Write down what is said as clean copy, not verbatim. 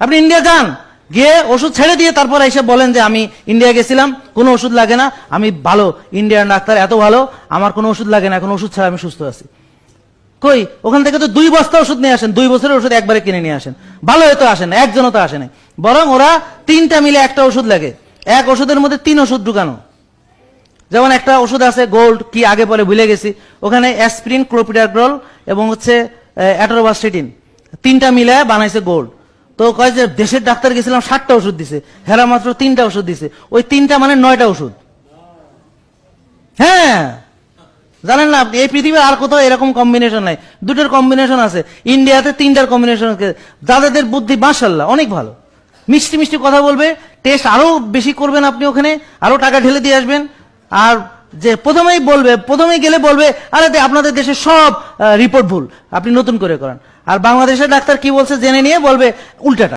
আপনি ইন্ডিয়া যান, গিয়ে ওষুধ ছেড়ে দিয়ে তারপর এসে বলেন যে আমি ইন্ডিয়া গেছিলাম, কোনো ওষুধ লাগে না, আমি ভালো, ইন্ডিয়ান ডাক্তার এত ভালো, আমার কোনো ওষুধ লাগে না, কোনো ওষুধ ছাড়া আমি সুস্থ আছি। কই, ওখান থেকে তো 2 বস্তা ওষুধ নিয়ে আসেন, 2 বছরের ওষুধ একবারে কিনে নিয়ে আসেন, ভালো হয়তো আসে না, একজনও তো আসে না, বরং ওরা 3টা মিলে একটা ওষুধ লাগে, এক ওষুধের মধ্যে 3 ওষুধ ঢুকানো। যেমন একটা ওষুধ আছে গোল্ড, কি আগে পরে ভুলে গেছি, ওখানে অ্যাসপিরিন, ক্লোপিডাগ্রল এবং হচ্ছে অ্যাটোরোবাস্টেটিন, 3টা মিলে বানাইছে গোল্ড। তো কয় যে দেশের ডাক্তার গেছিলাম 60টা ওষুধ দিছে, হেরা মাত্র 3টা ওষুধ দিছে, ওই 3টা মানে 9টা ওষুধ। হ্যাঁ, জানেন না আপনি, এই পৃথিবীর আর কোথাও এরকম কম্বিনেশন নাই, দুটোর কম্বিনেশন আছে, ইন্ডিয়াতে 3টার কম্বিনেশন আছে। যাদের বুদ্ধি মাশাআল্লাহ অনেক ভালো, মিষ্টি মিষ্টি কথা বলবে, টেস্ট আরো বেশি করবেন আপনি, ওখানে আরো টাকা ঢেলে দিয়ে আসবেন। আর যে প্রথমেই গেলে বলবে আরে আপনাদের দেশে সব রিপোর্ট ভুল, আপনি নতুন করে করান। আর বাংলাদেশের ডাক্তার কি বলছে জেনে নিয়ে বলবে উল্টাটা।